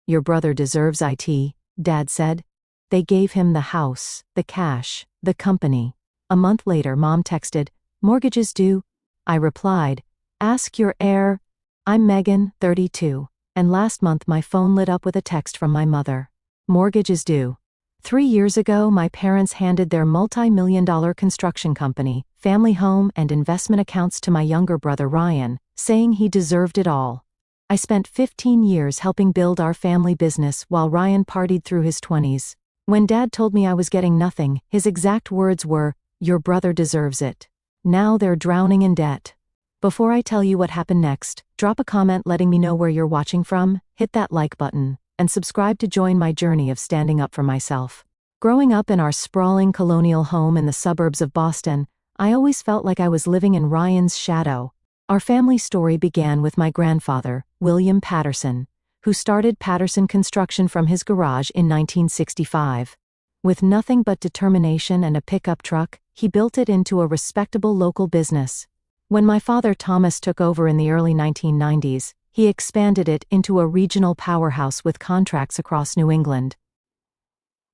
Your brother deserves it, Dad said. They gave him the house, the cash, the company. A month later, Mom texted, "Mortgage is due." I replied, "Ask your heir." I'm Megan, 32, and last month my phone lit up with a text from my mother. Mortgage is due. 3 years ago, my parents handed their multi-million-dollar construction company, family home, and investment accounts to my younger brother Ryan, saying he deserved it all. I spent 15 years helping build our family business while Ryan partied through his 20s. When Dad told me I was getting nothing, his exact words were, "Your brother deserves it." Now they're drowning in debt. Before I tell you what happened next, drop a comment letting me know where you're watching from, hit that like button, and subscribe to join my journey of standing up for myself. Growing up in our sprawling colonial home in the suburbs of Boston, I always felt like I was living in Ryan's shadow. Our family story began with my grandfather, William Patterson, who started Patterson Construction from his garage in 1965. With nothing but determination and a pickup truck, he built it into a respectable local business. When my father Thomas took over in the early 1990s, he expanded it into a regional powerhouse with contracts across New England.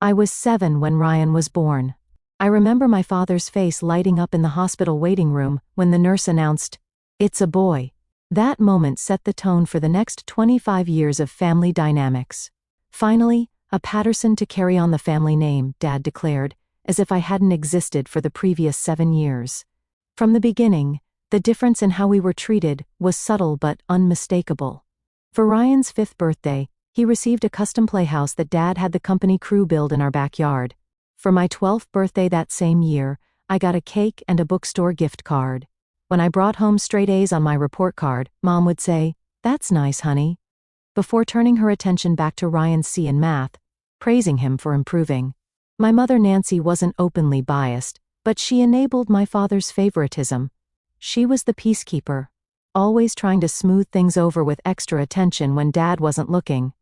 I was 7 when Ryan was born. I remember my father's face lighting up in the hospital waiting room when the nurse announced, "It's a boy." That moment set the tone for the next 25 years of family dynamics. Finally, a Patterson to carry on the family name, Dad declared, as if I hadn't existed for the previous 7 years. From the beginning, the difference in how we were treated was subtle but unmistakable. For Ryan's 5th birthday, he received a custom playhouse that Dad had the company crew build in our backyard. For my 12th birthday that same year, I got a cake and a bookstore gift card. When I brought home straight A's on my report card, Mom would say, "That's nice, honey," before turning her attention back to Ryan's C in math, praising him for improving. My mother Nancy wasn't openly biased, but she enabled my father's favoritism. She was the peacekeeper, always trying to smooth things over with extra attention when Dad wasn't looking.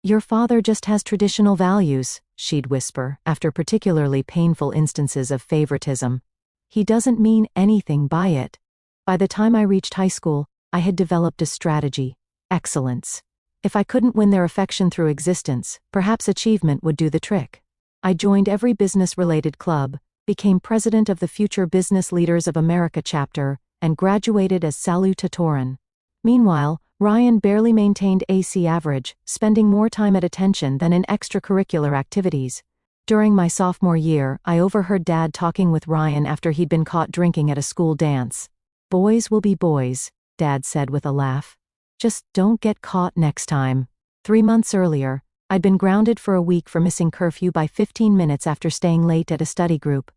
"Your father just has traditional values," she'd whisper, after particularly painful instances of favoritism. "He doesn't mean anything by it." By the time I reached high school, I had developed a strategy: excellence. If I couldn't win their affection through existence, perhaps achievement would do the trick. I joined every business-related club, became president of the Future Business Leaders of America chapter, and graduated as salutatorian. Meanwhile, Ryan barely maintained AC average, spending more time at attention than in extracurricular activities. During my sophomore year, I overheard Dad talking with Ryan after he'd been caught drinking at a school dance. "Boys will be boys," Dad said with a laugh. "Just don't get caught next time." 3 months earlier, I'd been grounded for a week for missing curfew by 15 minutes after staying late at a study group.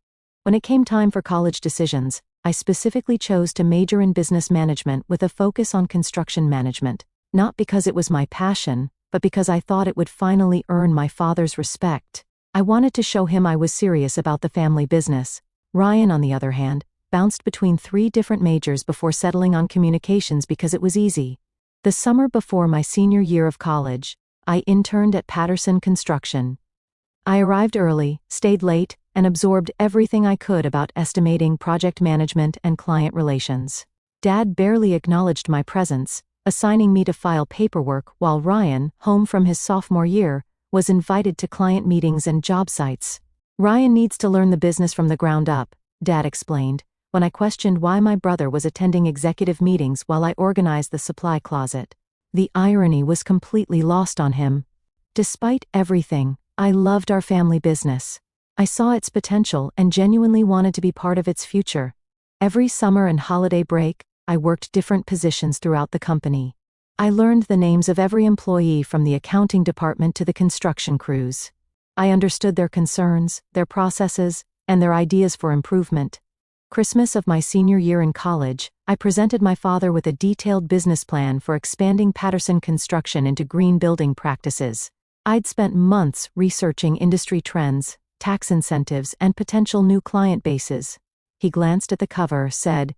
When it came time for college decisions, I specifically chose to major in business management with a focus on construction management, not because it was my passion, but because I thought it would finally earn my father's respect. I wanted to show him I was serious about the family business. Ryan, on the other hand, bounced between 3 different majors before settling on communications because it was easy. The summer before my senior year of college, I interned at Patterson Construction. I arrived early, stayed late, and absorbed everything I could about estimating, project management, and client relations. Dad barely acknowledged my presence, assigning me to file paperwork while Ryan, home from his sophomore year, was invited to client meetings and job sites. "Ryan needs to learn the business from the ground up," Dad explained, when I questioned why my brother was attending executive meetings while I organized the supply closet. The irony was completely lost on him. Despite everything, I loved our family business. I saw its potential and genuinely wanted to be part of its future. Every summer and holiday break, I worked different positions throughout the company. I learned the names of every employee from the accounting department to the construction crews. I understood their concerns, their processes, and their ideas for improvement. Christmas of my senior year in college, I presented my father with a detailed business plan for expanding Patterson Construction into green building practices. I'd spent months researching industry trends, tax incentives, and potential new client bases. He glanced at the cover, said,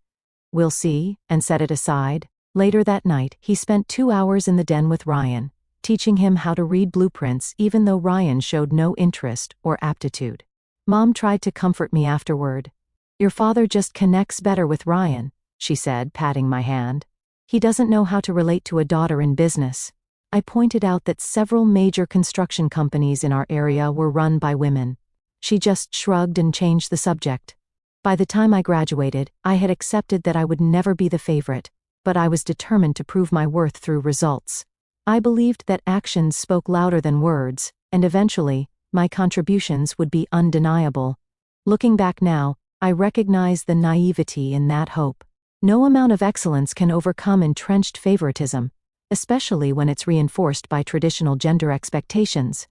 "We'll see," and set it aside. Later that night, he spent 2 hours in the den with Ryan, teaching him how to read blueprints even though Ryan showed no interest or aptitude. Mom tried to comfort me afterward. "Your father just connects better with Ryan," she said, patting my hand. "He doesn't know how to relate to a daughter in business." I pointed out that several major construction companies in our area were run by women. She just shrugged and changed the subject. By the time I graduated, I had accepted that I would never be the favorite, but I was determined to prove my worth through results. I believed that actions spoke louder than words, and eventually, my contributions would be undeniable. Looking back now, I recognize the naivety in that hope. No amount of excellence can overcome entrenched favoritism, especially when it's reinforced by traditional gender expectations.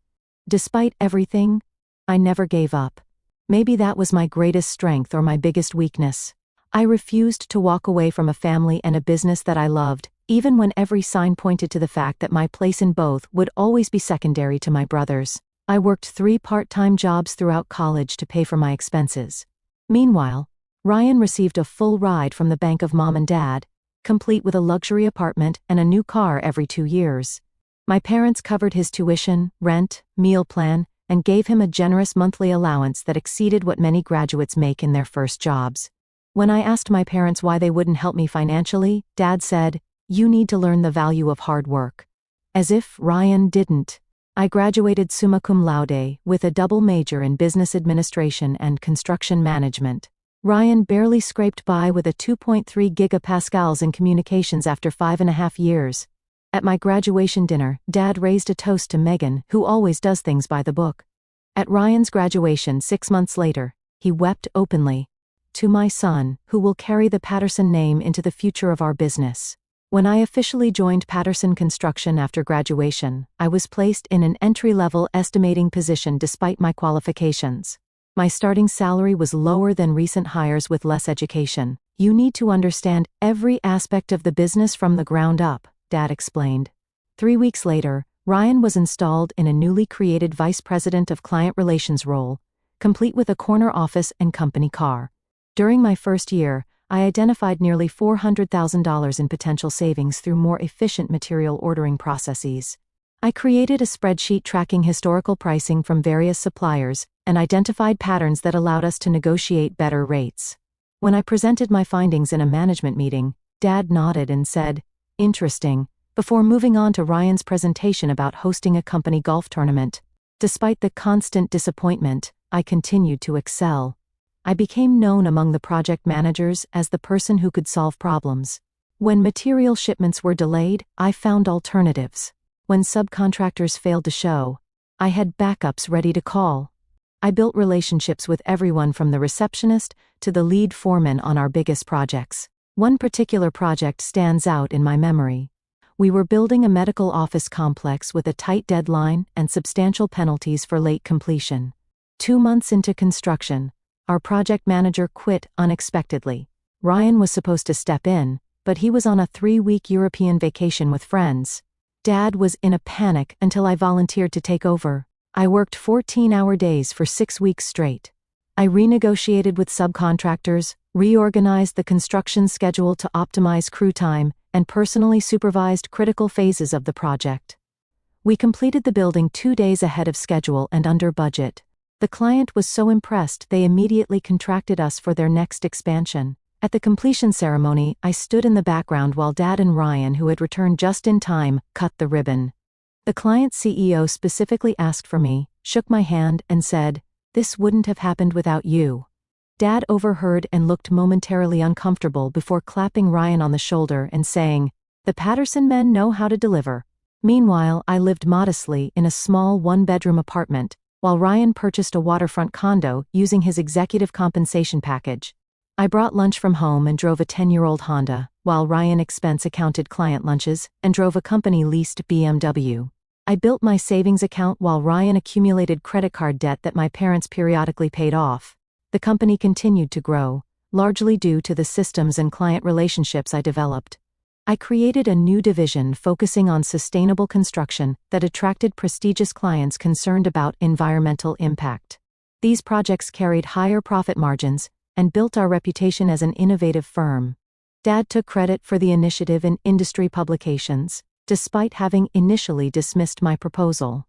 Despite everything, I never gave up. Maybe that was my greatest strength or my biggest weakness. I refused to walk away from a family and a business that I loved, even when every sign pointed to the fact that my place in both would always be secondary to my brother's. I worked 3 part-time jobs throughout college to pay for my expenses. Meanwhile, Ryan received a full ride from the bank of mom and dad, complete with a luxury apartment and a new car every 2 years. My parents covered his tuition, rent, meal plan, and gave him a generous monthly allowance that exceeded what many graduates make in their first jobs. When I asked my parents why they wouldn't help me financially, Dad said, "You need to learn the value of hard work." As if Ryan didn't. I graduated summa cum laude with a double major in business administration and construction management. Ryan barely scraped by with a 2.3 gigapascals in communications after 5.5 years. At my graduation dinner, Dad raised a toast to Megan, who always does things by the book. At Ryan's graduation 6 months later, he wept openly. "To my son, who will carry the Patterson name into the future of our business." When I officially joined Patterson Construction after graduation, I was placed in an entry-level estimating position despite my qualifications. My starting salary was lower than recent hires with less education. "You need to understand every aspect of the business from the ground up," Dad explained. 3 weeks later, Ryan was installed in a newly created Vice President of Client Relations role, complete with a corner office and company car. During my first year, I identified nearly $400,000 in potential savings through more efficient material ordering processes. I created a spreadsheet tracking historical pricing from various suppliers and identified patterns that allowed us to negotiate better rates. When I presented my findings in a management meeting, Dad nodded and said, "Interesting," before moving on to Ryan's presentation about hosting a company golf tournament. Despite the constant disappointment, I continued to excel. I became known among the project managers as the person who could solve problems. When material shipments were delayed, I found alternatives. When subcontractors failed to show, I had backups ready to call. I built relationships with everyone from the receptionist to the lead foreman on our biggest projects. One particular project stands out in my memory. We were building a medical office complex with a tight deadline and substantial penalties for late completion. 2 months into construction, our project manager quit unexpectedly. Ryan was supposed to step in, but he was on a 3-week European vacation with friends. Dad was in a panic until I volunteered to take over. I worked 14-hour days for 6 weeks straight. I renegotiated with subcontractors, reorganized the construction schedule to optimize crew time, and personally supervised critical phases of the project. We completed the building 2 days ahead of schedule and under budget. The client was so impressed they immediately contracted us for their next expansion. At the completion ceremony, I stood in the background while Dad and Ryan, who had returned just in time, cut the ribbon. The client's CEO specifically asked for me, shook my hand, and said, "This wouldn't have happened without you." Dad overheard and looked momentarily uncomfortable before clapping Ryan on the shoulder and saying, "The Patterson men know how to deliver." Meanwhile, I lived modestly in a small 1-bedroom apartment, while Ryan purchased a waterfront condo using his executive compensation package. I brought lunch from home and drove a 10-year-old Honda, while Ryan expense accounted client lunches and drove a company-leased BMW. I built my savings account while Ryan accumulated credit card debt that my parents periodically paid off. The company continued to grow, largely due to the systems and client relationships I developed. I created a new division focusing on sustainable construction that attracted prestigious clients concerned about environmental impact. These projects carried higher profit margins and built our reputation as an innovative firm. Dad took credit for the initiative in industry publications, despite having initially dismissed my proposal.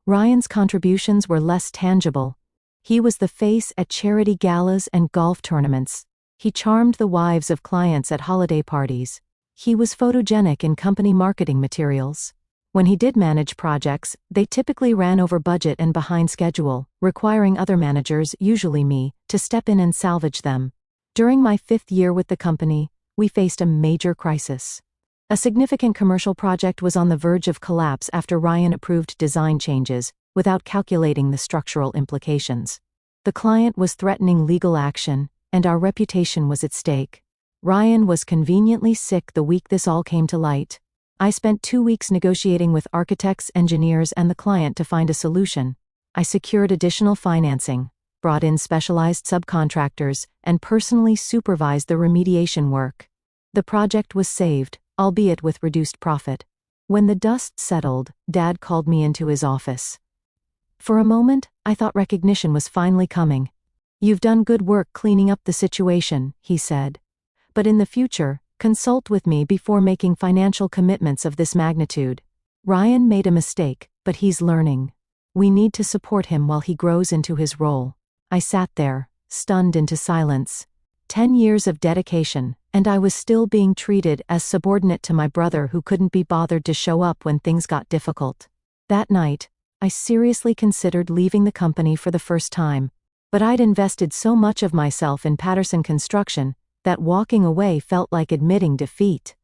Ryan's contributions were less tangible. He was the face at charity galas and golf tournaments. He charmed the wives of clients at holiday parties. He was photogenic in company marketing materials. When he did manage projects, they typically ran over budget and behind schedule, requiring other managers, usually me, to step in and salvage them. During my 5th year with the company, we faced a major crisis. A significant commercial project was on the verge of collapse after Ryan approved design changes, without calculating the structural implications. The client was threatening legal action, and our reputation was at stake. Ryan was conveniently sick the week this all came to light. I spent 2 weeks negotiating with architects, engineers, and the client to find a solution. I secured additional financing, brought in specialized subcontractors, and personally supervised the remediation work. The project was saved, albeit with reduced profit. When the dust settled, Dad called me into his office. For a moment, I thought recognition was finally coming. "You've done good work cleaning up the situation," he said. "But in the future, consult with me before making financial commitments of this magnitude. Ryan made a mistake, but he's learning. We need to support him while he grows into his role." I sat there, stunned into silence. 10 years of dedication, and I was still being treated as subordinate to my brother who couldn't be bothered to show up when things got difficult. That night, I seriously considered leaving the company for the first time. But I'd invested so much of myself in Patterson Construction that walking away felt like admitting defeat.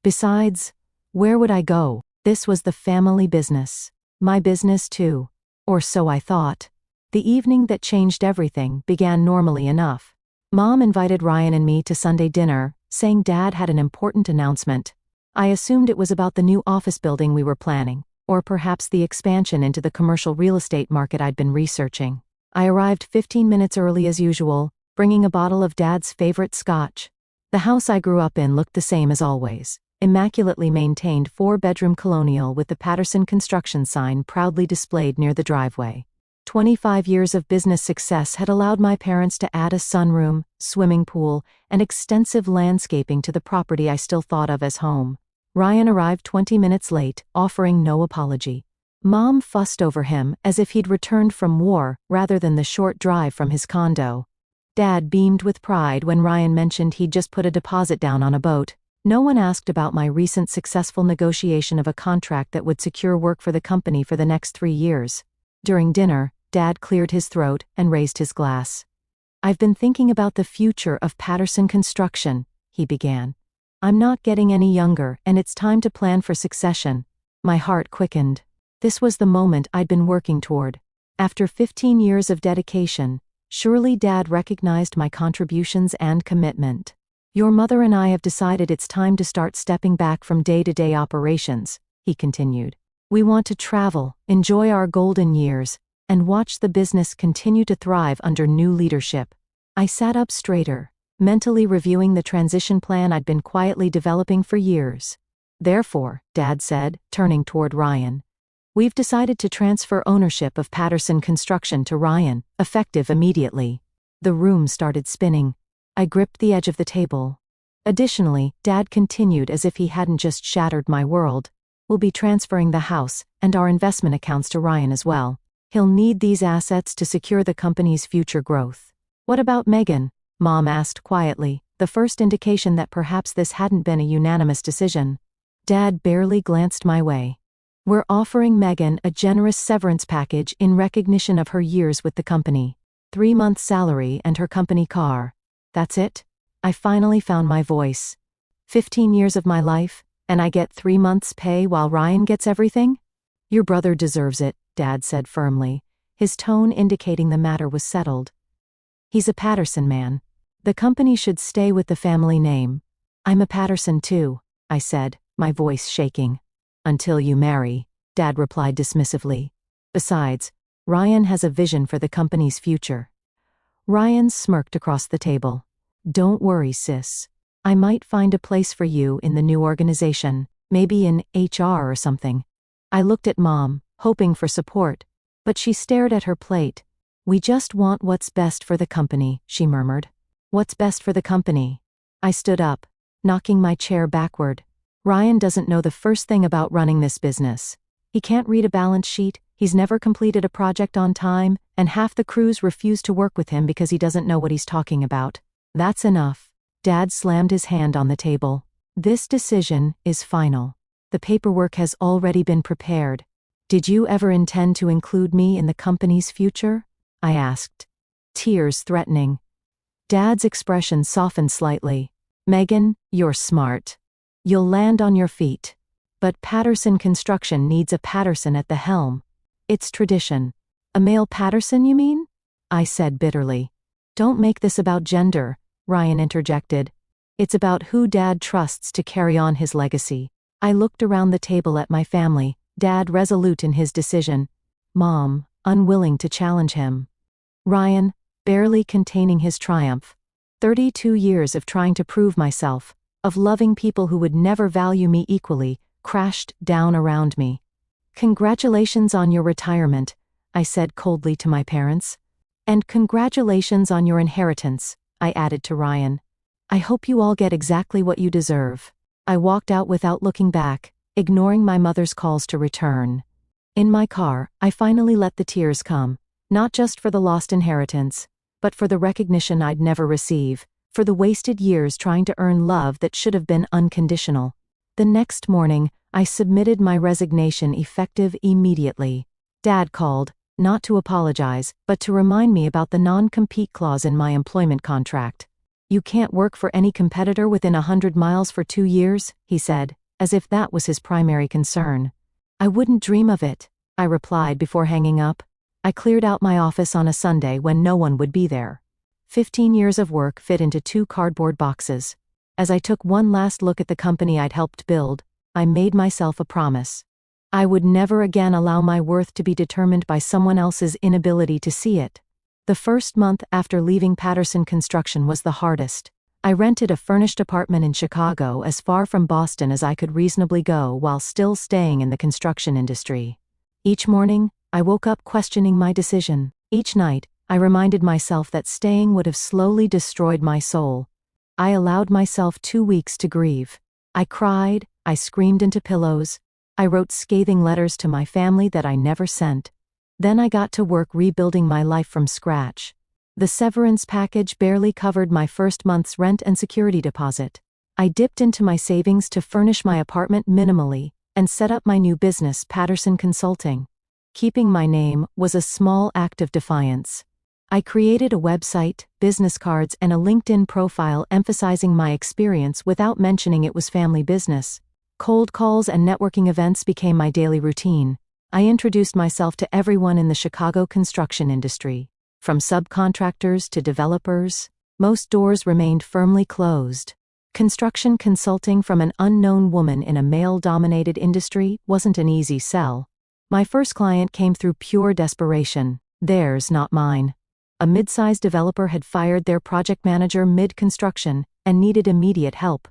Besides, where would I go? This was the family business. My business too. Or so I thought. The evening that changed everything began normally enough. Mom invited Ryan and me to Sunday dinner, saying Dad had an important announcement. I assumed it was about the new office building we were planning, or perhaps the expansion into the commercial real estate market I'd been researching. I arrived 15 minutes early as usual, bringing a bottle of Dad's favorite scotch. The house I grew up in looked the same as always. Immaculately maintained 4-bedroom colonial with the Patterson Construction sign proudly displayed near the driveway. 25 years of business success had allowed my parents to add a sunroom, swimming pool, and extensive landscaping to the property I still thought of as home. Ryan arrived 20 minutes late, offering no apology. Mom fussed over him as if he'd returned from war rather than the short drive from his condo. Dad beamed with pride when Ryan mentioned he'd just put a deposit down on a boat. No one asked about my recent successful negotiation of a contract that would secure work for the company for the next 3 years. During dinner, Dad cleared his throat and raised his glass. "I've been thinking about the future of Patterson Construction," he began. "I'm not getting any younger, and it's time to plan for succession." My heart quickened. This was the moment I'd been working toward. After 15 years of dedication, surely Dad recognized my contributions and commitment. "Your mother and I have decided it's time to start stepping back from day-to-day operations," he continued. "We want to travel, enjoy our golden years, and watch the business continue to thrive under new leadership." I sat up straighter, mentally reviewing the transition plan I'd been quietly developing for years. "Therefore," Dad said, turning toward Ryan, "we've decided to transfer ownership of Patterson Construction to Ryan, effective immediately." The room started spinning. I gripped the edge of the table. Additionally, Dad continued as if he hadn't just shattered my world. "We'll be transferring the house and our investment accounts to Ryan as well. He'll need these assets to secure the company's future growth." "What about Megan?" Mom asked quietly, the first indication that perhaps this hadn't been a unanimous decision. Dad barely glanced my way. "We're offering Megan a generous severance package in recognition of her years with the company. 3 months' salary and her company car. That's it?" I finally found my voice. 15 years of my life, and I get 3 months' pay while Ryan gets everything? "Your brother deserves it," Dad said firmly, his tone indicating the matter was settled. "He's a Patterson man. The company should stay with the family name." "I'm a Patterson too," I said, my voice shaking. "Until you marry," Dad replied dismissively. "Besides, Ryan has a vision for the company's future." Ryan smirked across the table. "Don't worry, sis. I might find a place for you in the new organization, maybe in HR or something." I looked at Mom, hoping for support, but she stared at her plate. "We just want what's best for the company," she murmured. "What's best for the company?" I stood up, knocking my chair backward. "Ryan doesn't know the first thing about running this business. He can't read a balance sheet, he's never completed a project on time, and half the crews refuse to work with him because he doesn't know what he's talking about. That's enough." Dad slammed his hand on the table. "This decision is final. The paperwork has already been prepared. Did you ever intend to include me in the company's future? I asked, tears threatening. Dad's expression softened slightly. Megan, you're smart. You'll land on your feet. But Patterson Construction needs a Patterson at the helm. It's tradition. A male Patterson, you mean? I said bitterly. Don't make this about gender, Ryan interjected. It's about who Dad trusts to carry on his legacy. I looked around the table at my family, Dad resolute in his decision, Mom, unwilling to challenge him. Ryan, barely containing his triumph. 32 years of trying to prove myself, of loving people who would never value me equally, crashed down around me. Congratulations on your retirement, I said coldly to my parents. And congratulations on your inheritance, I added to Ryan. I hope you all get exactly what you deserve. I walked out without looking back, ignoring my mother's calls to return. In my car, I finally let the tears come, not just for the lost inheritance, but for the recognition I'd never receive, for the wasted years trying to earn love that should have been unconditional. The next morning, I submitted my resignation effective immediately. Dad called, not to apologize, but to remind me about the non-compete clause in my employment contract. You can't work for any competitor within 100 miles for 2 years, he said, as if that was his primary concern. I wouldn't dream of it, I replied before hanging up. I cleared out my office on a Sunday when no one would be there. 15 years of work fit into 2 cardboard boxes. As I took one last look at the company I'd helped build, I made myself a promise. I would never again allow my worth to be determined by someone else's inability to see it. The first month after leaving Patterson Construction was the hardest. I rented a furnished apartment in Chicago as far from Boston as I could reasonably go while still staying in the construction industry. Each morning, I woke up questioning my decision. Each night, I reminded myself that staying would have slowly destroyed my soul. I allowed myself 2 weeks to grieve. I cried, I screamed into pillows, I wrote scathing letters to my family that I never sent. Then I got to work rebuilding my life from scratch. The severance package barely covered my first month's rent and security deposit. I dipped into my savings to furnish my apartment minimally and set up my new business, Patterson Consulting. Keeping my name was a small act of defiance. I created a website, business cards, and a LinkedIn profile emphasizing my experience without mentioning it was family business. Cold calls and networking events became my daily routine. I introduced myself to everyone in the Chicago construction industry. From subcontractors to developers, most doors remained firmly closed. Construction consulting from an unknown woman in a male-dominated industry wasn't an easy sell. My first client came through pure desperation, theirs, not mine. A mid-sized developer had fired their project manager mid-construction and needed immediate help.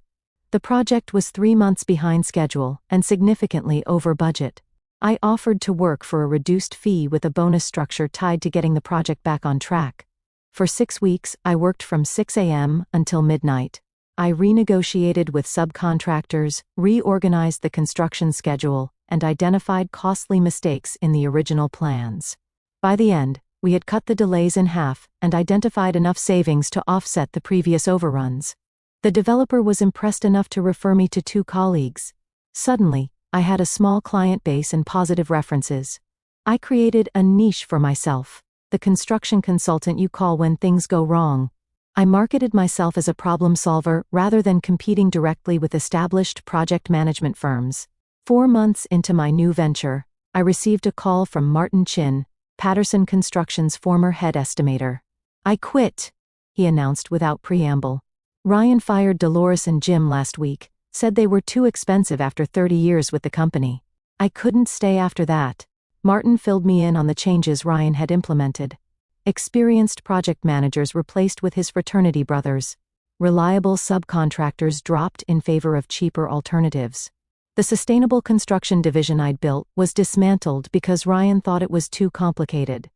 The project was 3 months behind schedule and significantly over budget. I offered to work for a reduced fee with a bonus structure tied to getting the project back on track. For 6 weeks, I worked from 6 a.m. until midnight. I renegotiated with subcontractors, reorganized the construction schedule, and identified costly mistakes in the original plans. By the end, we had cut the delays in half and identified enough savings to offset the previous overruns. The developer was impressed enough to refer me to 2 colleagues. Suddenly, I had a small client base and positive references. I created a niche for myself, the construction consultant you call when things go wrong. I marketed myself as a problem solver rather than competing directly with established project management firms. 4 months into my new venture, I received a call from Martin Chin, Patterson Construction's former head estimator. I quit, he announced without preamble. Ryan fired Dolores and Jim last week, said they were too expensive after 30 years with the company. I couldn't stay after that. Martin filled me in on the changes Ryan had implemented. Experienced project managers replaced with his fraternity brothers. Reliable subcontractors dropped in favor of cheaper alternatives. The sustainable construction division I'd built was dismantled because Ryan thought it was too complicated.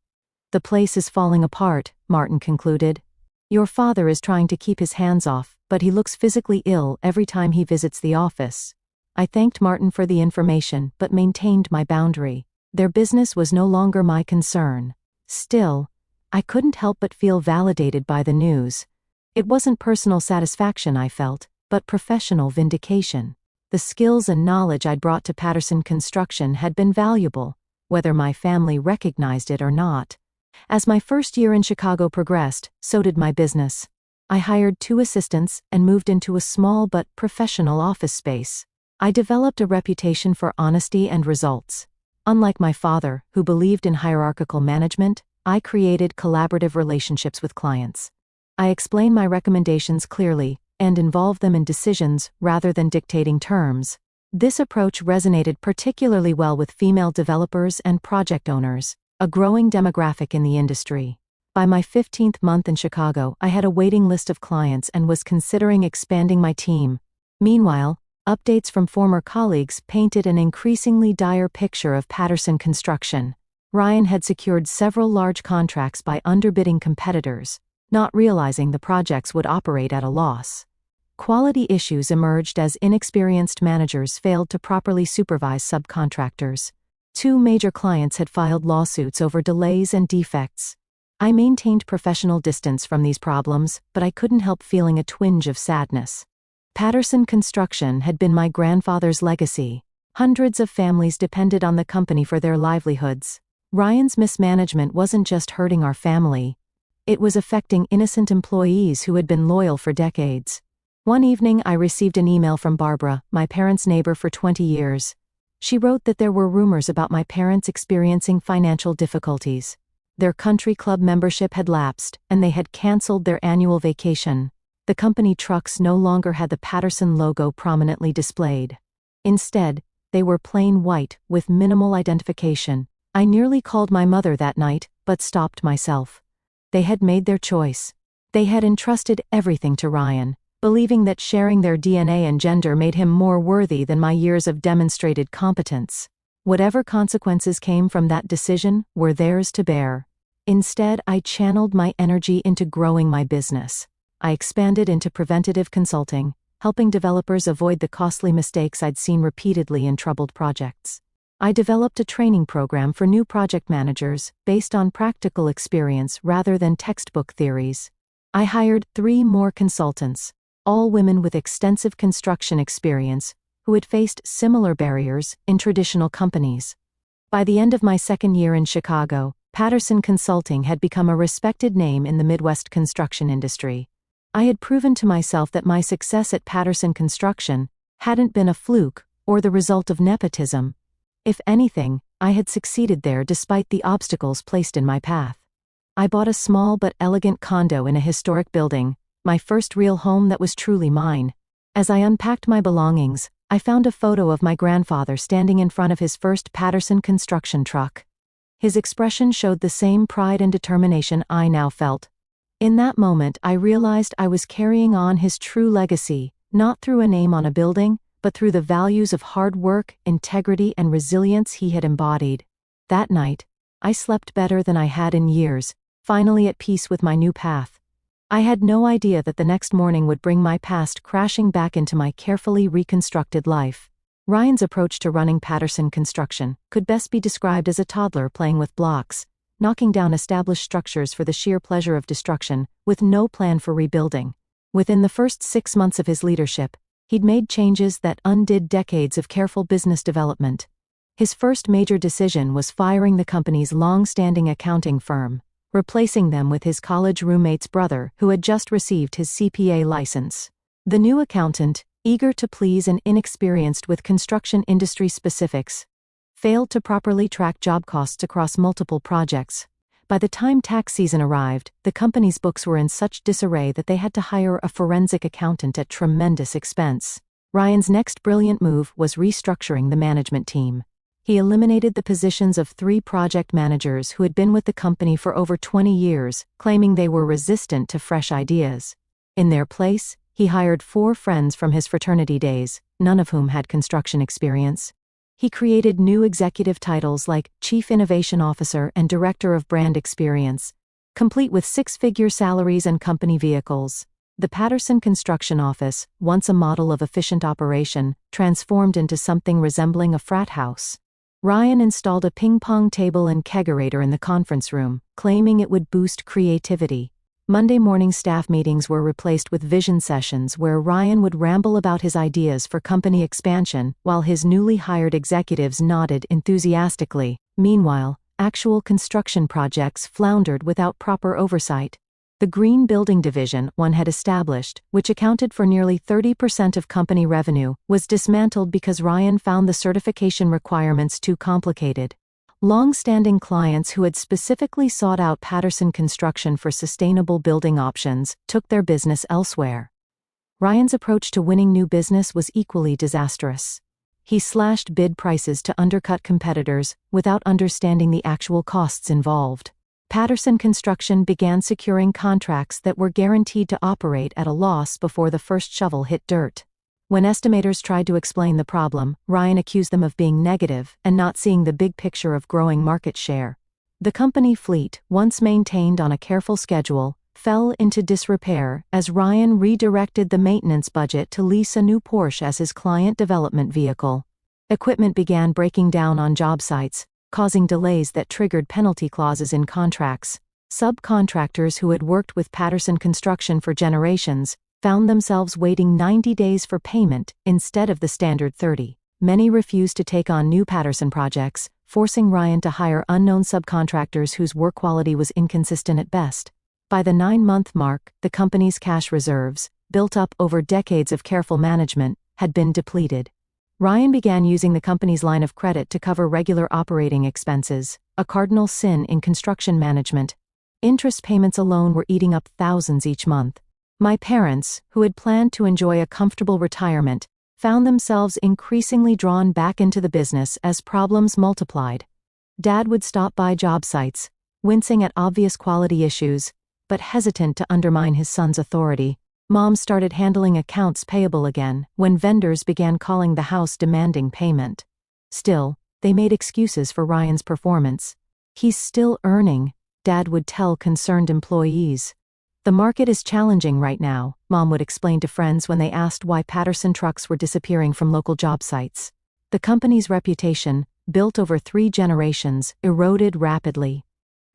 The place is falling apart, Martin concluded. Your father is trying to keep his hands off, but he looks physically ill every time he visits the office. I thanked Martin for the information but maintained my boundary. Their business was no longer my concern. Still, I couldn't help but feel validated by the news. It wasn't personal satisfaction I felt, but professional vindication. The skills and knowledge I'd brought to Patterson Construction had been valuable, whether my family recognized it or not. As my first year in Chicago progressed, so did my business. I hired 2 assistants and moved into a small but professional office space. I developed a reputation for honesty and results. Unlike my father, who believed in hierarchical management, I created collaborative relationships with clients. I explained my recommendations clearly and involved them in decisions rather than dictating terms. This approach resonated particularly well with female developers and project owners, a growing demographic in the industry. By my 15th month in Chicago, I had a waiting list of clients and was considering expanding my team. Meanwhile, updates from former colleagues painted an increasingly dire picture of Patterson Construction. Ryan had secured several large contracts by underbidding competitors, not realizing the projects would operate at a loss. Quality issues emerged as inexperienced managers failed to properly supervise subcontractors. 2 major clients had filed lawsuits over delays and defects. I maintained professional distance from these problems, but I couldn't help feeling a twinge of sadness. Patterson Construction had been my grandfather's legacy. Hundreds of families depended on the company for their livelihoods. Ryan's mismanagement wasn't just hurting our family. It was affecting innocent employees who had been loyal for decades. One evening I received an email from Barbara, my parents' neighbor for 20 years. She wrote that there were rumors about my parents experiencing financial difficulties. Their country club membership had lapsed, and they had canceled their annual vacation. The company trucks no longer had the Patterson logo prominently displayed. Instead, they were plain white, with minimal identification. I nearly called my mother that night, but stopped myself. They had made their choice. They had entrusted everything to Ryan, believing that sharing their DNA and gender made him more worthy than my years of demonstrated competence. Whatever consequences came from that decision were theirs to bear. Instead, I channeled my energy into growing my business. I expanded into preventative consulting, helping developers avoid the costly mistakes I'd seen repeatedly in troubled projects. I developed a training program for new project managers based on practical experience rather than textbook theories. I hired 3 more consultants, all women with extensive construction experience, who had faced similar barriers in traditional companies. By the end of my second year in Chicago, Patterson Consulting had become a respected name in the Midwest construction industry. I had proven to myself that my success at Patterson Construction hadn't been a fluke or the result of nepotism. If anything, I had succeeded there despite the obstacles placed in my path. I bought a small but elegant condo in a historic building, my first real home that was truly mine. As I unpacked my belongings, I found a photo of my grandfather standing in front of his first Patterson Construction truck. His expression showed the same pride and determination I now felt. In that moment, I realized I was carrying on his true legacy, not through a name on a building, but through the values of hard work, integrity, and resilience he had embodied. That night, I slept better than I had in years, finally at peace with my new path. I had no idea that the next morning would bring my past crashing back into my carefully reconstructed life. Ryan's approach to running Patterson Construction could best be described as a toddler playing with blocks, knocking down established structures for the sheer pleasure of destruction, with no plan for rebuilding. Within the first 6 months of his leadership, he'd made changes that undid decades of careful business development. His first major decision was firing the company's long-standing accounting firm, replacing them with his college roommate's brother who had just received his CPA license. The new accountant, eager to please and inexperienced with construction industry specifics, failed to properly track job costs across multiple projects. By the time tax season arrived, the company's books were in such disarray that they had to hire a forensic accountant at tremendous expense. Ryan's next brilliant move was restructuring the management team. He eliminated the positions of 3 project managers who had been with the company for over 20 years, claiming they were resistant to fresh ideas. In their place, he hired 4 friends from his fraternity days, none of whom had construction experience. He created new executive titles like Chief Innovation Officer and Director of Brand Experience, complete with 6-figure salaries and company vehicles. The Patterson Construction Office, once a model of efficient operation, transformed into something resembling a frat house. Ryan installed a ping-pong table and kegerator in the conference room, claiming it would boost creativity. Monday morning staff meetings were replaced with vision sessions where Ryan would ramble about his ideas for company expansion while his newly hired executives nodded enthusiastically. Meanwhile, actual construction projects floundered without proper oversight. The Green Building Division one had established, which accounted for nearly 30% of company revenue, was dismantled because Ryan found the certification requirements too complicated. Long-standing clients who had specifically sought out Patterson Construction for sustainable building options took their business elsewhere. Ryan's approach to winning new business was equally disastrous. He slashed bid prices to undercut competitors without understanding the actual costs involved. Patterson Construction began securing contracts that were guaranteed to operate at a loss before the first shovel hit dirt. When estimators tried to explain the problem, Ryan accused them of being negative and not seeing the big picture of growing market share. The company fleet, once maintained on a careful schedule, fell into disrepair as Ryan redirected the maintenance budget to lease a new Porsche as his client development vehicle. Equipment began breaking down on job sites, causing delays that triggered penalty clauses in contracts. Subcontractors who had worked with Patterson Construction for generations found themselves waiting 90 days for payment instead of the standard 30. Many refused to take on new Patterson projects, forcing Ryan to hire unknown subcontractors whose work quality was inconsistent at best. By the 9-month mark, the company's cash reserves, built up over decades of careful management, had been depleted. Ryan began using the company's line of credit to cover regular operating expenses, a cardinal sin in construction management. Interest payments alone were eating up thousands each month. My parents, who had planned to enjoy a comfortable retirement, found themselves increasingly drawn back into the business as problems multiplied. Dad would stop by job sites, wincing at obvious quality issues, but hesitant to undermine his son's authority. Mom started handling accounts payable again when vendors began calling the house demanding payment. Still, they made excuses for Ryan's performance. "He's still earning," Dad would tell concerned employees. "The market is challenging right now," Mom would explain to friends when they asked why Patterson trucks were disappearing from local job sites. The company's reputation, built over 3 generations, eroded rapidly.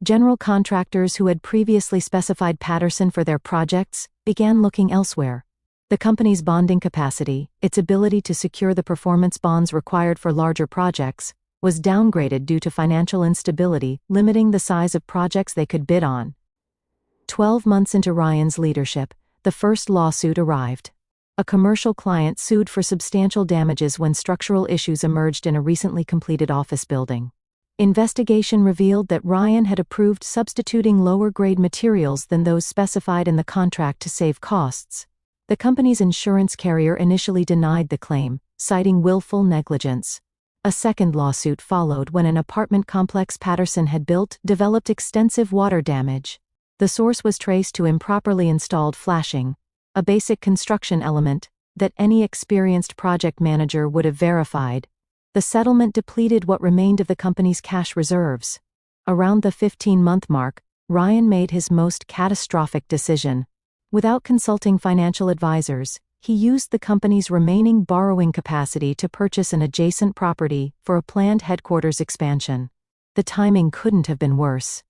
General contractors who had previously specified Patterson for their projects began looking elsewhere. The company's bonding capacity, its ability to secure the performance bonds required for larger projects, was downgraded due to financial instability, limiting the size of projects they could bid on. 12 months into Ryan's leadership, the first lawsuit arrived. A commercial client sued for substantial damages when structural issues emerged in a recently completed office building. Investigation revealed that Ryan had approved substituting lower-grade materials than those specified in the contract to save costs. The company's insurance carrier initially denied the claim, citing willful negligence. A second lawsuit followed when an apartment complex Patterson had built developed extensive water damage. The source was traced to improperly installed flashing, a basic construction element that any experienced project manager would have verified. The settlement depleted what remained of the company's cash reserves. Around the 15-month mark, Ryan made his most catastrophic decision. Without consulting financial advisors, he used the company's remaining borrowing capacity to purchase an adjacent property for a planned headquarters expansion. The timing couldn't have been worse.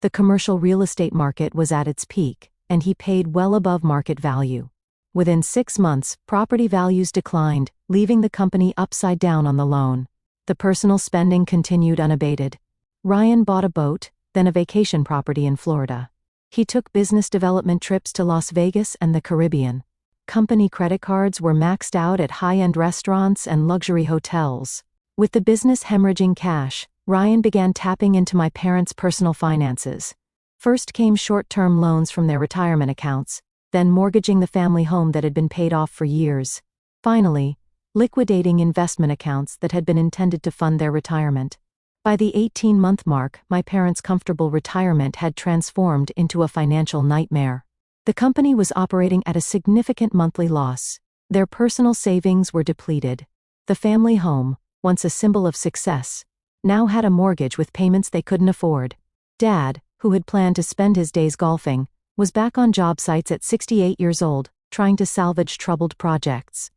The commercial real estate market was at its peak, and he paid well above market value. Within 6 months, property values declined, leaving the company upside down on the loan. The personal spending continued unabated. Ryan bought a boat, then a vacation property in Florida. He took business development trips to Las Vegas and the Caribbean. Company credit cards were maxed out at high-end restaurants and luxury hotels. With the business hemorrhaging cash, Ryan began tapping into my parents' personal finances. First came short-term loans from their retirement accounts, then mortgaging the family home that had been paid off for years. Finally, liquidating investment accounts that had been intended to fund their retirement. By the 18-month mark, my parents' comfortable retirement had transformed into a financial nightmare. The company was operating at a significant monthly loss. Their personal savings were depleted. The family home, once a symbol of success, now had a mortgage with payments they couldn't afford. Dad, who had planned to spend his days golfing, was back on job sites at 68 years old, trying to salvage troubled projects.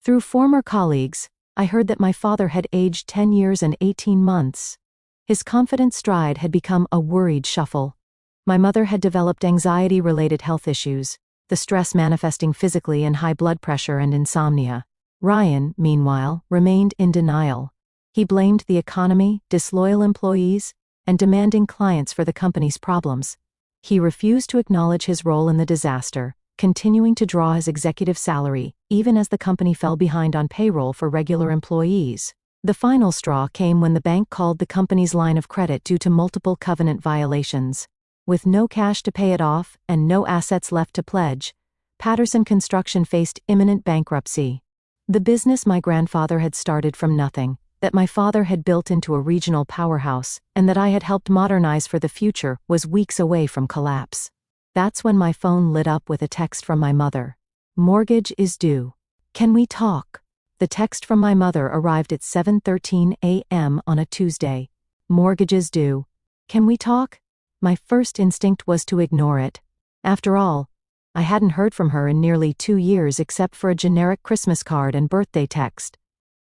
Through former colleagues, I heard that my father had aged 10 years and 18 months. His confident stride had become a worried shuffle. My mother had developed anxiety-related health issues, the stress manifesting physically in high blood pressure and insomnia. Ryan, meanwhile, remained in denial. He blamed the economy, disloyal employees, and demanding clients for the company's problems. He refused to acknowledge his role in the disaster, continuing to draw his executive salary, even as the company fell behind on payroll for regular employees. The final straw came when the bank called the company's line of credit due to multiple covenant violations. With no cash to pay it off and no assets left to pledge, Patterson Construction faced imminent bankruptcy. The business my grandfather had started from nothing, that my father had built into a regional powerhouse, and that I had helped modernize for the future, was weeks away from collapse. That's when my phone lit up with a text from my mother. "Mortgage is due. Can we talk?" The text from my mother arrived at 7:13 a.m. on a Tuesday. "Mortgage is due. Can we talk?" My first instinct was to ignore it. After all, I hadn't heard from her in nearly 2 years except for a generic Christmas card and birthday text.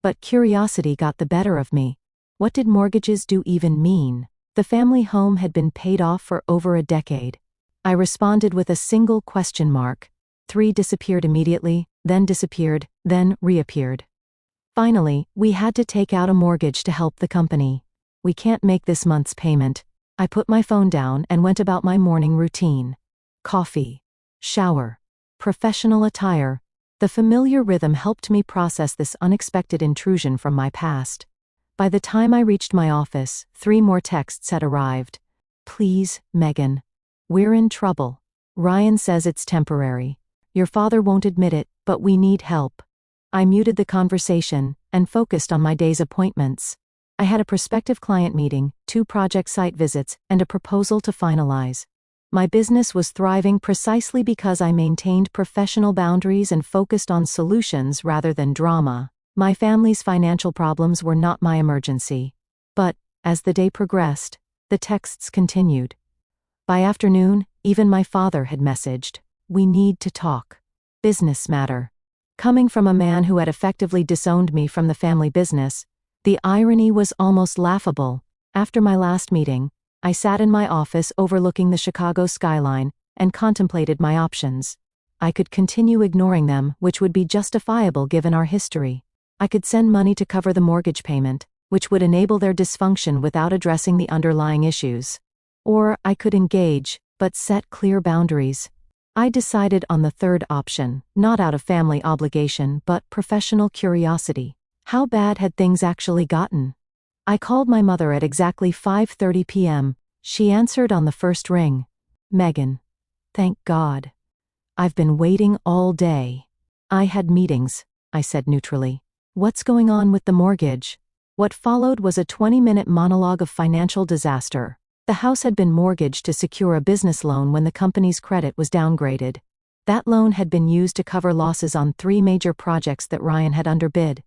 But curiosity got the better of me. What did mortgages due even mean? The family home had been paid off for over a decade. I responded with a single question mark. 3 disappeared immediately, then disappeared, then reappeared. Finally, we had to take out a mortgage to help the company. "We can't make this month's payment." I put my phone down and went about my morning routine. Coffee, shower, professional attire. The familiar rhythm helped me process this unexpected intrusion from my past. By the time I reached my office, 3 more texts had arrived. "Please, Megan. We're in trouble. Ryan says it's temporary. Your father won't admit it, but we need help." I muted the conversation and focused on my day's appointments. I had a prospective client meeting, 2 project site visits, and a proposal to finalize. My business was thriving precisely because I maintained professional boundaries and focused on solutions rather than drama. My family's financial problems were not my emergency. But, as the day progressed, the texts continued. By afternoon, even my father had messaged, "We need to talk. Business matter." Coming from a man who had effectively disowned me from the family business, the irony was almost laughable. After my last meeting, I sat in my office overlooking the Chicago skyline and contemplated my options. I could continue ignoring them, which would be justifiable given our history. I could send money to cover the mortgage payment, which would enable their dysfunction without addressing the underlying issues. Or I could engage, but set clear boundaries. I decided on the third option, not out of family obligation but professional curiosity. How bad had things actually gotten? I called my mother at exactly 5:30 p.m. She answered on the first ring. "Megan. Thank God. I've been waiting all day." "I had meetings," I said neutrally. "What's going on with the mortgage?" What followed was a 20-minute monologue of financial disaster. The house had been mortgaged to secure a business loan when the company's credit was downgraded. That loan had been used to cover losses on 3 major projects that Ryan had underbid.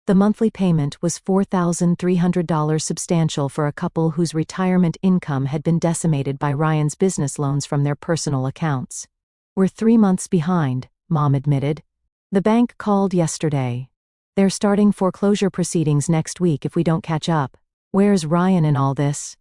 The monthly payment was $4,300, substantial for a couple whose retirement income had been decimated by Ryan's business loans from their personal accounts. "We're 3 months behind," Mom admitted. "The bank called yesterday. They're starting foreclosure proceedings next week if we don't catch up." "Where's Ryan in all this?"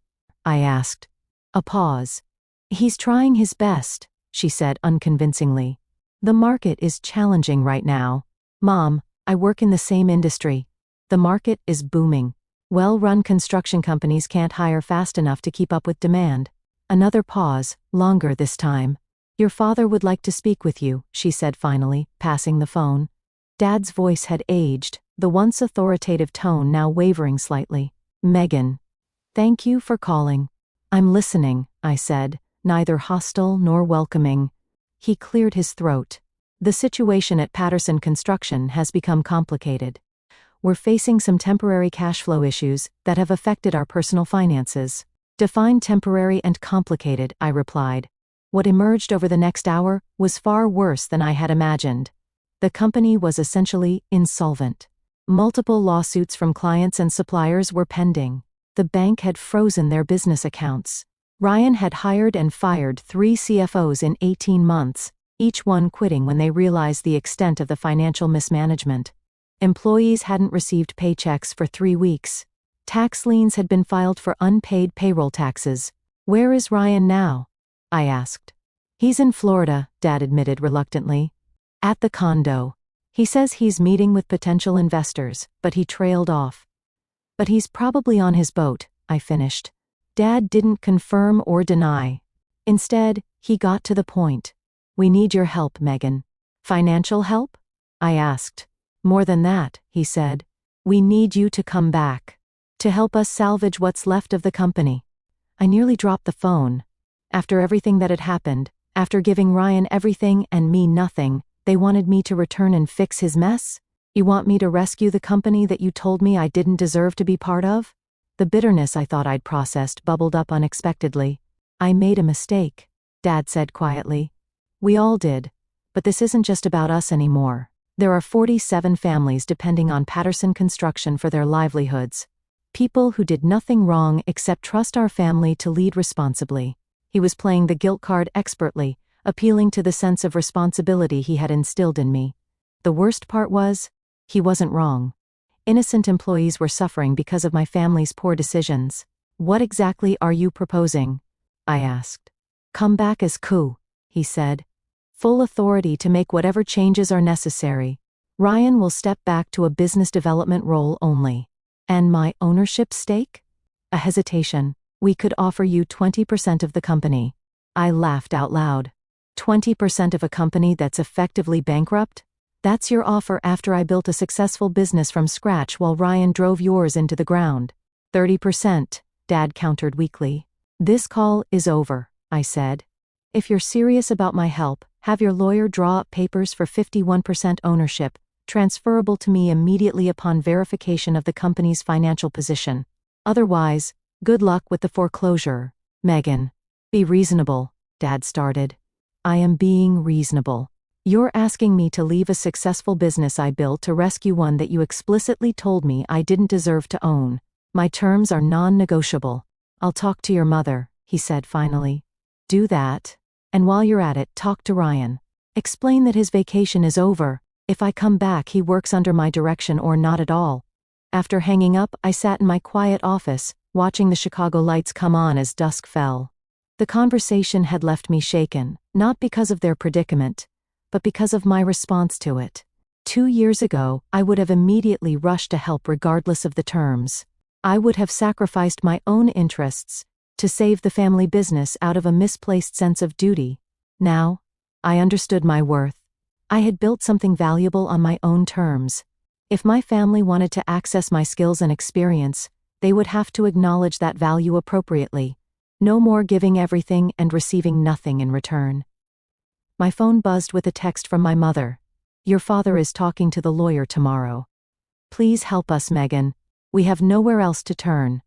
I asked. A pause. "He's trying his best," she said unconvincingly. "The market is challenging right now. Mom, I work in the same industry. The market is booming. Well-run construction companies can't hire fast enough to keep up with demand." Another pause, longer this time. "Your father would like to speak with you," she said finally, passing the phone. Dad's voice had aged, the once authoritative tone now wavering slightly. "Megan. Thank you for calling." "I'm listening," I said, neither hostile nor welcoming. He cleared his throat. "The situation at Patterson Construction has become complicated. We're facing some temporary cash flow issues that have affected our personal finances." "Define temporary and complicated," I replied. What emerged over the next hour was far worse than I had imagined. The company was essentially insolvent. Multiple lawsuits from clients and suppliers were pending. The bank had frozen their business accounts. Ryan had hired and fired 3 CFOs in 18 months, each one quitting when they realized the extent of the financial mismanagement. Employees hadn't received paychecks for 3 weeks. Tax liens had been filed for unpaid payroll taxes. Where is Ryan now? I asked. He's in Florida, Dad admitted reluctantly. At the condo. He says he's meeting with potential investors, but he trailed off. But he's probably on his boat, I finished. Dad didn't confirm or deny. Instead, he got to the point. We need your help, Megan. Financial help? I asked. More than that, he said. We need you to come back. To help us salvage what's left of the company. I nearly dropped the phone. After everything that had happened, after giving Ryan everything and me nothing, they wanted me to return and fix his mess? You want me to rescue the company that you told me I didn't deserve to be part of? The bitterness I thought I'd processed bubbled up unexpectedly. I made a mistake, Dad said quietly. We all did. But this isn't just about us anymore. There are 47 families depending on Patterson Construction for their livelihoods. People who did nothing wrong except trust our family to lead responsibly. He was playing the guilt card expertly, appealing to the sense of responsibility he had instilled in me. The worst part was, he wasn't wrong. Innocent employees were suffering because of my family's poor decisions. What exactly are you proposing? I asked. Come back as coup, he said. Full authority to make whatever changes are necessary. Ryan will step back to a business development role only. And my ownership stake? A hesitation. We could offer you 20% of the company. I laughed out loud. 20% of a company that's effectively bankrupt? That's your offer after I built a successful business from scratch while Ryan drove yours into the ground. 30%, Dad countered weakly. This call is over, I said. If you're serious about my help, have your lawyer draw up papers for 51% ownership, transferable to me immediately upon verification of the company's financial position. Otherwise, good luck with the foreclosure. Megan. Be reasonable, Dad started. I am being reasonable. You're asking me to leave a successful business I built to rescue one that you explicitly told me I didn't deserve to own. My terms are non-negotiable. I'll talk to your mother, he said finally. Do that. And while you're at it, talk to Ryan. Explain that his vacation is over. If I come back, he works under my direction or not at all. After hanging up, I sat in my quiet office, watching the Chicago lights come on as dusk fell. The conversation had left me shaken, not because of their predicament, but because of my response to it. 2 years ago, I would have immediately rushed to help regardless of the terms. I would have sacrificed my own interests to save the family business out of a misplaced sense of duty. Now, I understood my worth. I had built something valuable on my own terms. If my family wanted to access my skills and experience, they would have to acknowledge that value appropriately. No more giving everything and receiving nothing in return. My phone buzzed with a text from my mother. Your father is talking to the lawyer tomorrow. Please help us, Megan. We have nowhere else to turn.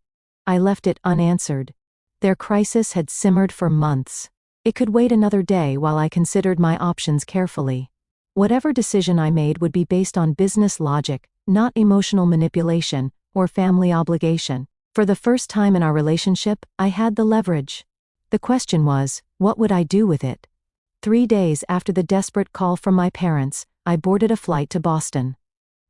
I left it unanswered. Their crisis had simmered for months. It could wait another day while I considered my options carefully. Whatever decision I made would be based on business logic, not emotional manipulation or family obligation. For the first time in our relationship, I had the leverage. The question was, what would I do with it? 3 days after the desperate call from my parents, I boarded a flight to Boston.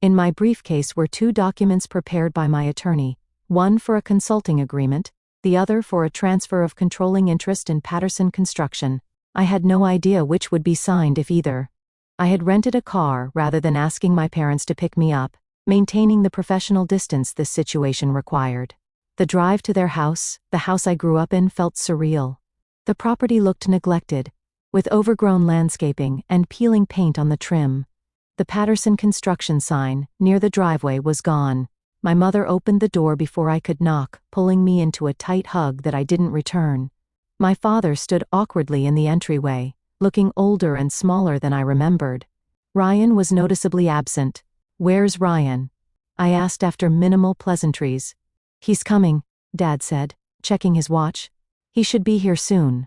In my briefcase were 2 documents prepared by my attorney, one for a consulting agreement, the other for a transfer of controlling interest in Patterson Construction. I had no idea which would be signed if either. I had rented a car rather than asking my parents to pick me up, maintaining the professional distance this situation required. The drive to their house, the house I grew up in, felt surreal. The property looked neglected, with overgrown landscaping and peeling paint on the trim. The Patterson Construction sign, near the driveway, was gone. My mother opened the door before I could knock, pulling me into a tight hug that I didn't return. My father stood awkwardly in the entryway, looking older and smaller than I remembered. Ryan was noticeably absent. Where's Ryan? I asked after minimal pleasantries. He's coming, Dad said, checking his watch. He should be here soon.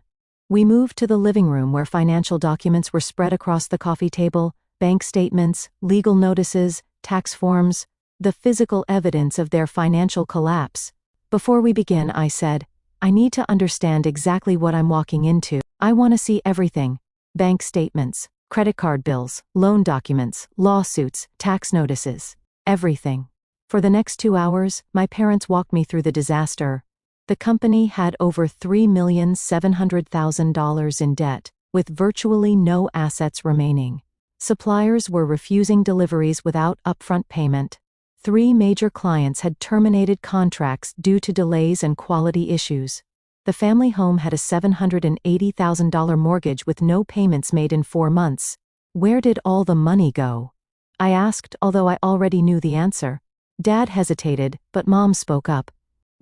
We moved to the living room where financial documents were spread across the coffee table, bank statements, legal notices, tax forms, the physical evidence of their financial collapse. Before we begin, I said, I need to understand exactly what I'm walking into. I want to see everything. Bank statements, credit card bills, loan documents, lawsuits, tax notices. Everything. For the next 2 hours, my parents walked me through the disaster. The company had over $3,700,000 in debt, with virtually no assets remaining. Suppliers were refusing deliveries without upfront payment. 3 major clients had terminated contracts due to delays and quality issues. The family home had a $780,000 mortgage with no payments made in 4 months. Where did all the money go? I asked, although I already knew the answer. Dad hesitated, but Mom spoke up.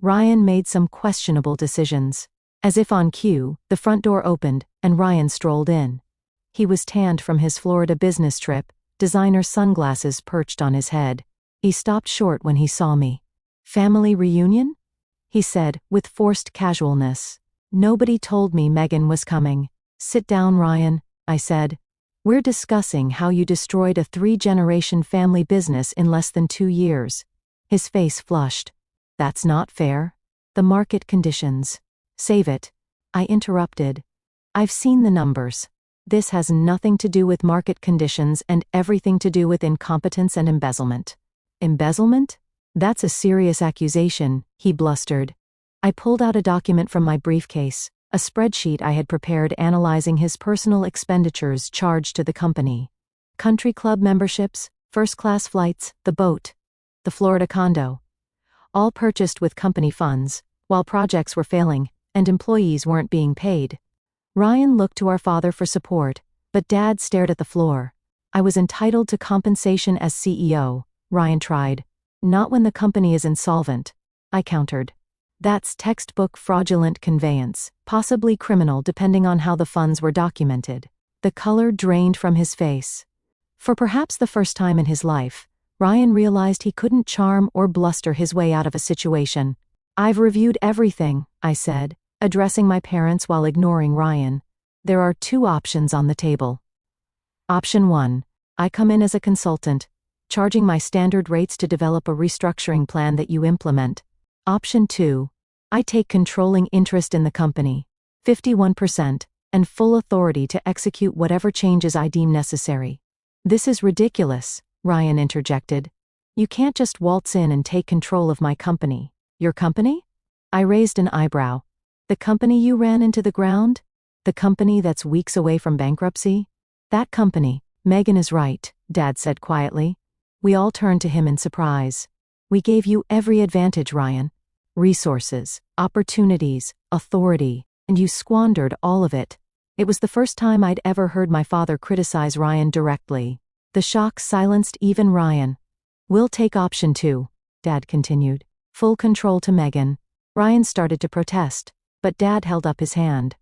Ryan made some questionable decisions. As if on cue, the front door opened, and Ryan strolled in. He was tanned from his Florida business trip, designer sunglasses perched on his head. He stopped short when he saw me. "Family reunion?" he said, with forced casualness. "Nobody told me Megan was coming." "Sit down, Ryan," I said. "We're discussing how you destroyed a 3-generation family business in less than 2 years." His face flushed. "That's not fair. The market conditions." "Save it," I interrupted. "I've seen the numbers. This has nothing to do with market conditions and everything to do with incompetence and embezzlement." "Embezzlement? That's a serious accusation," he blustered. I pulled out a document from my briefcase, a spreadsheet I had prepared analyzing his personal expenditures charged to the company. Country club memberships, first-class flights, the boat, the Florida condo. All purchased with company funds, while projects were failing, and employees weren't being paid. Ryan looked to our father for support, but Dad stared at the floor. "I was entitled to compensation as CEO," Ryan tried. "Not when the company is insolvent," I countered. "That's textbook fraudulent conveyance, possibly criminal depending on how the funds were documented." The color drained from his face. For perhaps the first time in his life, Ryan realized he couldn't charm or bluster his way out of a situation. "I've reviewed everything," I said, addressing my parents while ignoring Ryan. "There are 2 options on the table. Option 1. I come in as a consultant, charging my standard rates to develop a restructuring plan that you implement. Option 2. I take controlling interest in the company, 51%, and full authority to execute whatever changes I deem necessary." "This is ridiculous," Ryan interjected. "You can't just waltz in and take control of my company." "Your company?" I raised an eyebrow. "The company you ran into the ground? The company that's weeks away from bankruptcy?" "That company." "Megan is right," Dad said quietly. We all turned to him in surprise. "We gave you every advantage, Ryan. Resources, opportunities, authority, and you squandered all of it." It was the first time I'd ever heard my father criticize Ryan directly. The shock silenced even Ryan. "We'll take option 2, Dad continued. "Full control to Megan." Ryan started to protest, but Dad held up his hand.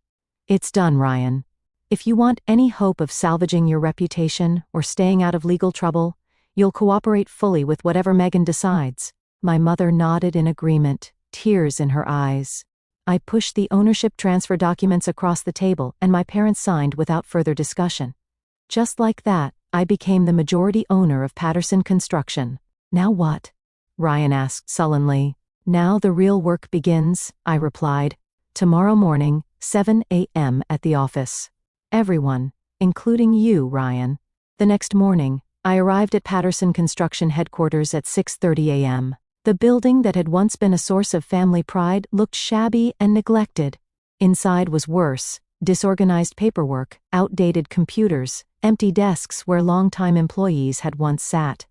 "It's done, Ryan. If you want any hope of salvaging your reputation or staying out of legal trouble, you'll cooperate fully with whatever Megan decides." My mother nodded in agreement, tears in her eyes. I pushed the ownership transfer documents across the table and my parents signed without further discussion. Just like that, I became the majority owner of Patterson Construction. "Now what?" Ryan asked sullenly. "Now the real work begins," I replied. "Tomorrow morning, 7 a.m. at the office. Everyone, including you, Ryan." The next morning, I arrived at Patterson Construction headquarters at 6:30 a.m. The building that had once been a source of family pride looked shabby and neglected. Inside was worse: disorganized paperwork, outdated computers, empty desks where longtime employees had once sat.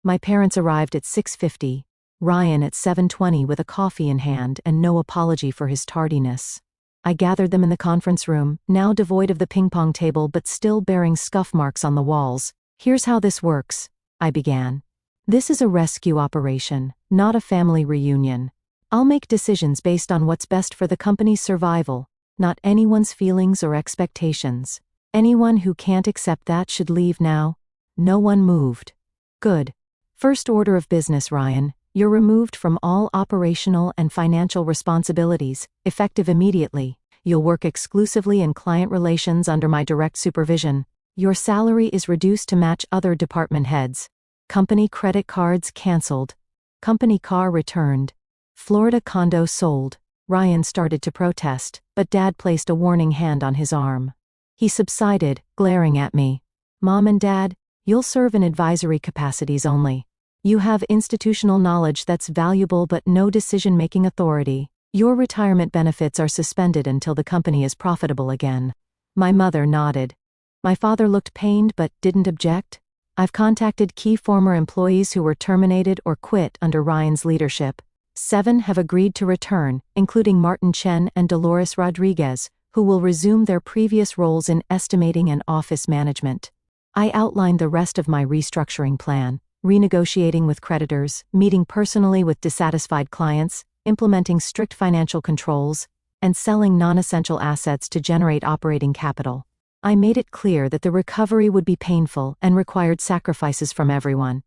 My parents arrived at 6:50, Ryan at 7:20 with a coffee in hand and no apology for his tardiness. I gathered them in the conference room, now devoid of the ping-pong table but still bearing scuff marks on the walls. "Here's how this works," I began. "This is a rescue operation, not a family reunion. I'll make decisions based on what's best for the company's survival, not anyone's feelings or expectations. Anyone who can't accept that should leave now." No one moved. "Good. First order of business, Ryan. You're removed from all operational and financial responsibilities, effective immediately. You'll work exclusively in client relations under my direct supervision. Your salary is reduced to match other department heads. Company credit cards canceled. Company car returned. Florida condo sold." Ryan started to protest, but Dad placed a warning hand on his arm. He subsided, glaring at me. "Mom and Dad, you'll serve in advisory capacities only. You have institutional knowledge that's valuable but no decision-making authority. Your retirement benefits are suspended until the company is profitable again. My mother nodded. My father looked pained but didn't object. I've contacted key former employees who were terminated or quit under Ryan's leadership. 7 have agreed to return, including Martin Chen and Dolores Rodriguez, who will resume their previous roles in estimating and office management. I outlined the rest of my restructuring plan: renegotiating with creditors, meeting personally with dissatisfied clients, implementing strict financial controls, and selling non-essential assets to generate operating capital. I made it clear that the recovery would be painful and required sacrifices from everyone.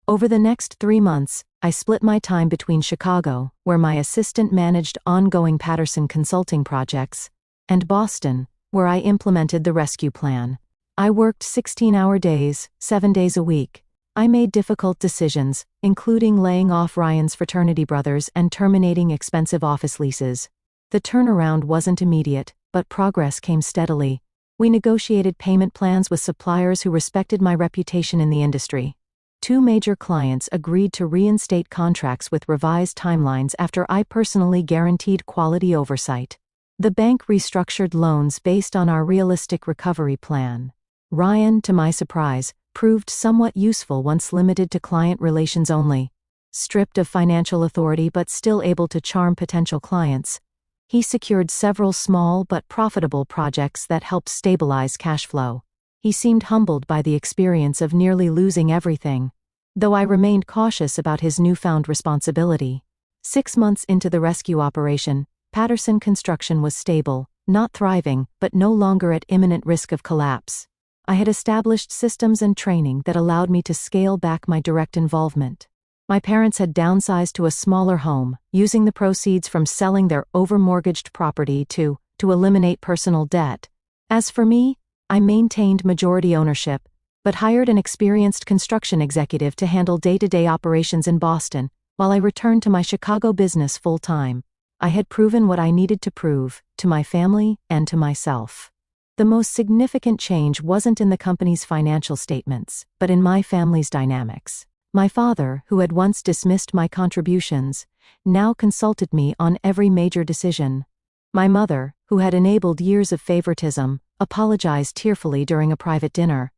Over the next 3 months, I split my time between Chicago, where my assistant managed ongoing Patterson consulting projects, and Boston, where I implemented the rescue plan. I worked 16-hour days, 7 days a week. I made difficult decisions, including laying off Ryan's fraternity brothers and terminating expensive office leases. The turnaround wasn't immediate, but progress came steadily. We negotiated payment plans with suppliers who respected my reputation in the industry. 2 major clients agreed to reinstate contracts with revised timelines after I personally guaranteed quality oversight. The bank restructured loans based on our realistic recovery plan. Ryan, to my surprise, proved somewhat useful once limited to client relations only. Stripped of financial authority but still able to charm potential clients, he secured several small but profitable projects that helped stabilize cash flow. He seemed humbled by the experience of nearly losing everything, though I remained cautious about his newfound responsibility. 6 months into the rescue operation, Patterson Construction was stable, not thriving, but no longer at imminent risk of collapse. I had established systems and training that allowed me to scale back my direct involvement. My parents had downsized to a smaller home, using the proceeds from selling their over-mortgaged property to eliminate personal debt. As for me, I maintained majority ownership, but hired an experienced construction executive to handle day-to-day operations in Boston, while I returned to my Chicago business full-time. I had proven what I needed to prove, to my family and to myself. The most significant change wasn't in the company's financial statements, but in my family's dynamics. My father, who had once dismissed my contributions, now consulted me on every major decision. My mother, who had enabled years of favoritism, apologized tearfully during a private dinner.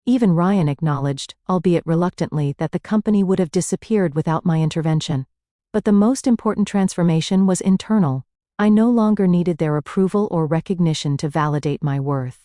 Even Ryan acknowledged, albeit reluctantly, that the company would have disappeared without my intervention. But the most important transformation was internal. I no longer needed their approval or recognition to validate my worth.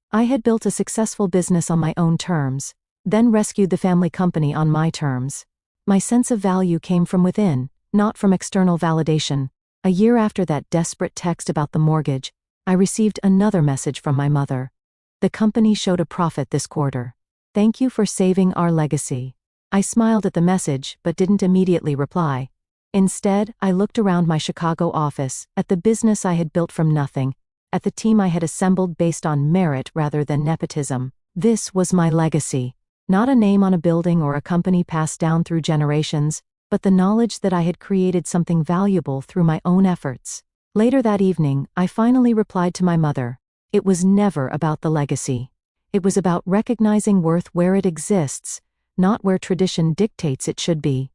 I had built a successful business on my own terms, then rescued the family company on my terms. My sense of value came from within, not from external validation. A year after that desperate text about the mortgage, I received another message from my mother. The company showed a profit this quarter. Thank you for saving our legacy. I smiled at the message but didn't immediately reply. Instead, I looked around my Chicago office, at the business I had built from nothing, at the team I had assembled based on merit rather than nepotism. This was my legacy. Not a name on a building or a company passed down through generations, but the knowledge that I had created something valuable through my own efforts. Later that evening, I finally replied to my mother. It was never about the legacy. It was about recognizing worth where it exists, not where tradition dictates it should be.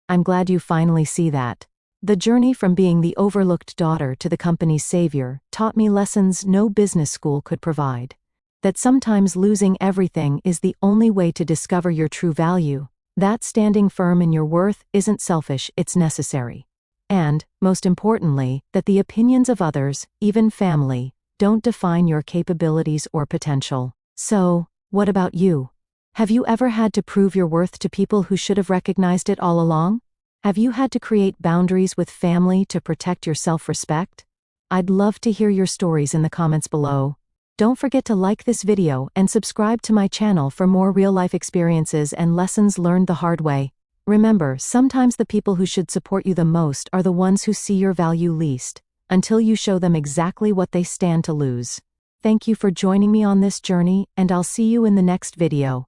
I'm glad you finally see that. The journey from being the overlooked daughter to the company's savior taught me lessons no business school could provide. That sometimes losing everything is the only way to discover your true value. That standing firm in your worth isn't selfish, it's necessary. And, most importantly, that the opinions of others, even family, don't define your capabilities or potential. So, what about you? Have you ever had to prove your worth to people who should have recognized it all along? Have you had to create boundaries with family to protect your self-respect? I'd love to hear your stories in the comments below. Don't forget to like this video and subscribe to my channel for more real-life experiences and lessons learned the hard way. Remember, sometimes the people who should support you the most are the ones who see your value least, until you show them exactly what they stand to lose. Thank you for joining me on this journey, and I'll see you in the next video.